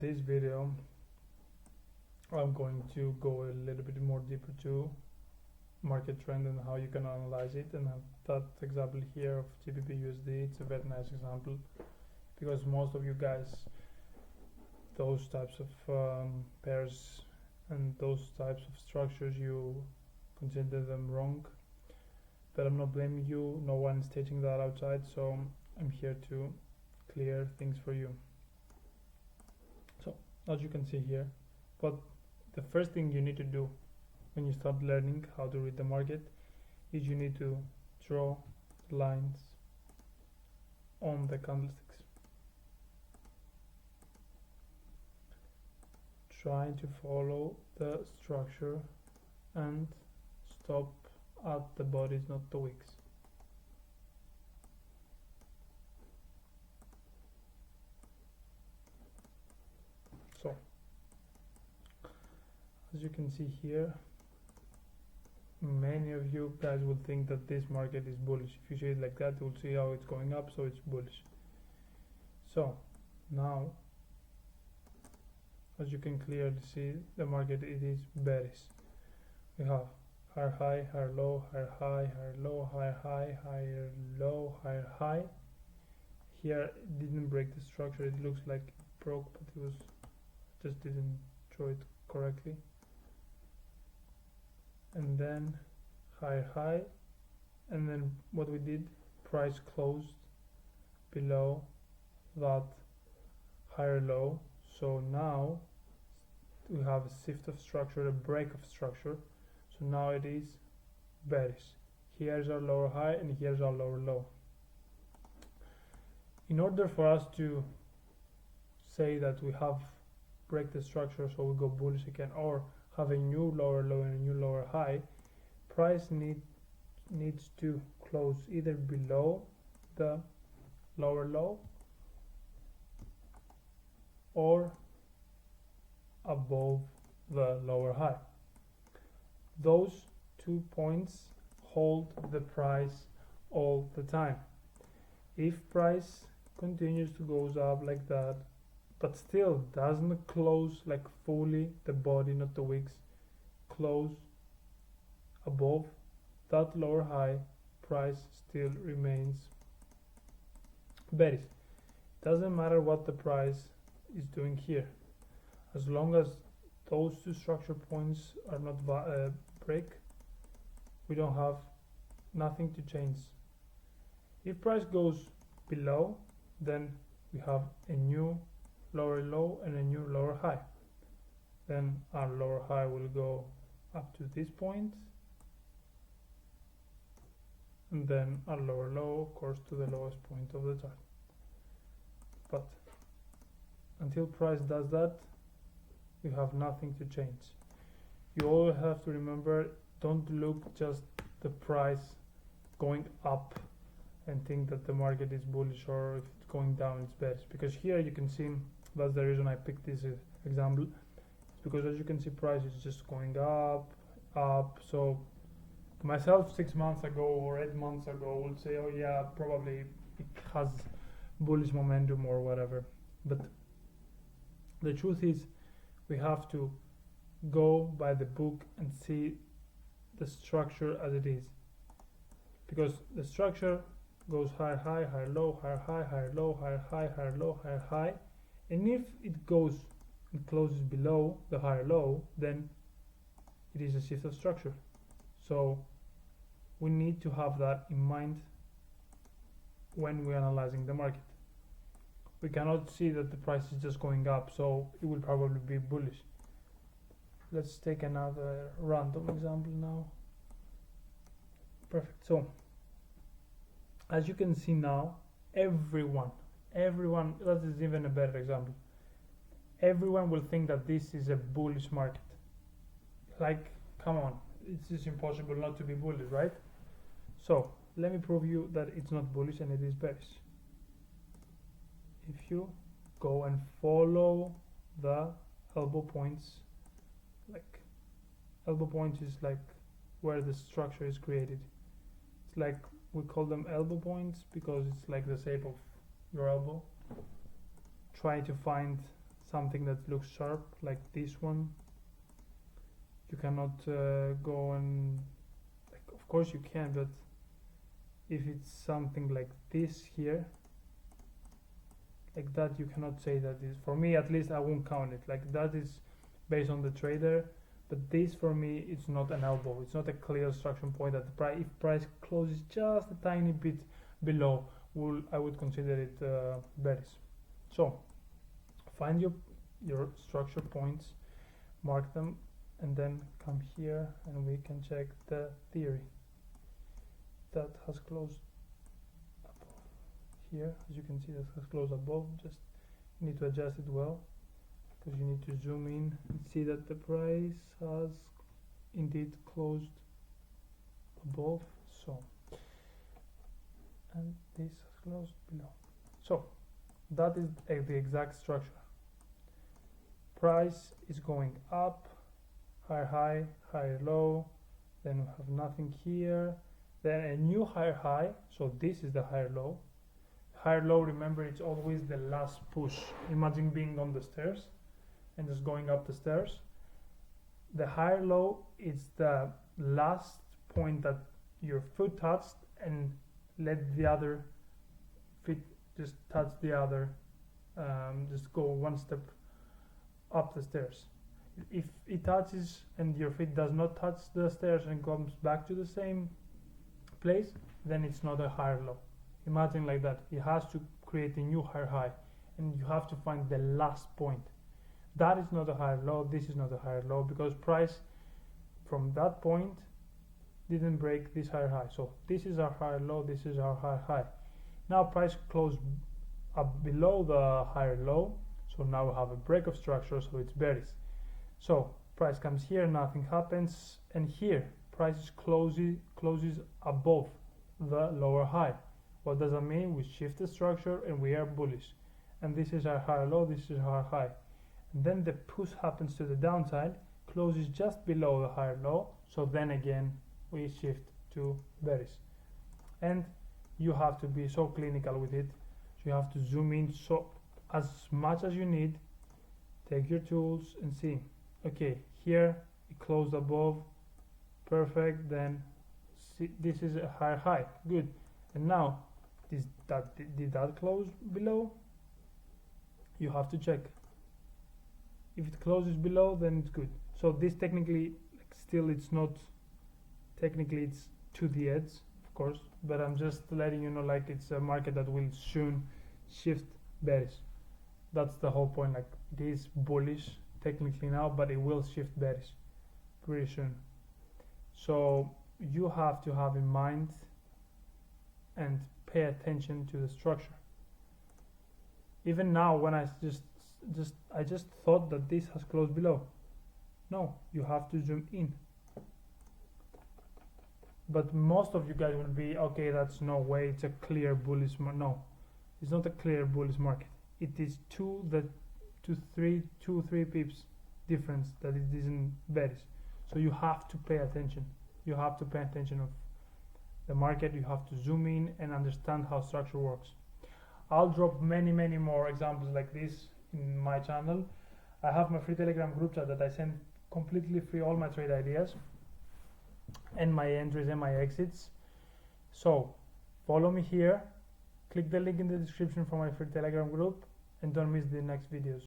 This video I'm going to go a little bit more deeper to market trend and how you can analyze it, and that example here of GBP USD, it's a very nice example because most of you guys, those types of pairs and those types of structures, you consider them wrong, but I'm not blaming you. No one is teaching that outside, so I'm here to clear things for you. So as you can see here, but the first thing you need to do when you start learning how to read the market is you need to draw lines on the candlesticks, trying to follow the structure and stop at the bodies, not the wicks. So as you can see here, many of you guys will think that this market is bullish. If you see it like that, you'll see how it's going up, so it's bullish. So now, as you can clearly see, the market, it is bearish. We have higher high, higher low, higher high, higher low, higher high, higher low, higher high. Here it didn't break the structure. It looks like it broke, but it was just didn't draw it correctly. And then higher high, and then what we did, price closed below that higher low. So now we have a shift of structure, a break of structure. So now it is bearish. Here's our lower high and here's our lower low. In order for us to say that we have break the structure, so we go bullish again, or have a new lower low and a new lower high, price needs to close either below the lower low or above the lower high. Those 2 points hold the price all the time. If price continues to goes up like that, but still doesn't close like fully the body, not the wicks, close above that lower high, price still remains bearish. Doesn't matter what the price is doing here, as long as those two structure points are not break, we don't have nothing to change. If price goes below, then we have a new lower low and a new lower high. Then our lower high will go up to this point, and then our lower low, of course, to the lowest point of the chart. But until price does that, you have nothing to change. You always have to remember, don't look just the price going up and think that the market is bullish, or if it's going down it's bearish, because here you can see, that's the reason I picked this example. It's because as you can see, price is just going up. So myself 6 months ago or 8 months ago would say, oh yeah, probably it has bullish momentum or whatever. But the truth is, we have to go by the book and see the structure as it is, because the structure goes higher high, higher low, higher high, higher low, higher high, higher low, higher high. And if it goes and closes below the higher low, then it is a shift of structure. So we need to have that in mind when we're analyzing the market. We cannot see that the price is just going up, so it will probably be bullish. Let's take another random example now. Perfect. So as you can see now, everyone, that is even a better example, everyone will think that this is a bullish market. Like, come on, it's just impossible not to be bullish, right? So let me prove you that it's not bullish and it is bearish. If you go and follow the elbow points, like elbow points is like where the structure is created. It's like, we call them elbow points because it's like the shape of your elbow. Try to find something that looks sharp like this one, you cannot go and, like, of course you can, but if it's something like this here, like that, you cannot say that is, for me at least I won't count it. Like that is based on the trader, but this for me it's not an elbow, it's not a clear extraction point that the price, if price closes just a tiny bit below, I would consider it bearish. So find your structure points, mark them, and then come here and we can check the theory. That has closed above here, as you can see, that has closed above. Just need to adjust it well, because you need to zoom in and see that the price has indeed closed above. So, and this has closed below. So that is the exact structure. Price is going up, higher high, higher low, then we have nothing here, then a new higher high. So this is the higher low. Higher low, remember, it's always the last push. Imagine being on the stairs and just going up the stairs. The higher low is the last point that your foot touched, and let the other feet just touch the other, just go one step up the stairs. If it touches and your feet does not touch the stairs and comes back to the same place, then it's not a higher low. Imagine like that. It has to create a new higher high, and you have to find the last point. That is not a higher low, this is not a higher low, because price from that point didn't break this higher high. So this is our higher low, this is our higher high. Now price closed up below the higher low, so now we have a break of structure, so it's bearish. So price comes here, nothing happens, and here price closes above the lower high. What does that mean? We shift the structure and we are bullish, and this is our higher low, this is our high. And then the push happens to the downside, closes just below the higher low, so then again we shift to bearish. And you have to be so clinical with it, so you have to zoom in so as much as you need, take your tools and see, okay, here it closed above, perfect, then see, this is a higher high, good. And now did that close below? You have to check. If it closes below, then it's good. So this technically, like, still it's not, technically it's to the edge, of course, but I'm just letting you know, like, it's a market that will soon shift bearish. That's the whole point. Like, it is bullish technically now, but it will shift bearish pretty soon. So you have to have in mind and pay attention to the structure. Even now, when I just thought that this has closed below. No, you have to zoom in. But most of you guys will be, okay, that's no way, it's a clear bullish market. No, it's not a clear bullish market. It is two or three pips difference that it isn't bearish. So you have to pay attention. You have to pay attention of the market. You have to zoom in and understand how structure works. I'll drop many more examples like this in my channel. I have my free Telegram group chat that I send completely free, all my trade ideas and my entries and my exits. So follow me here, click the link in the description for my free Telegram group, and don't miss the next videos.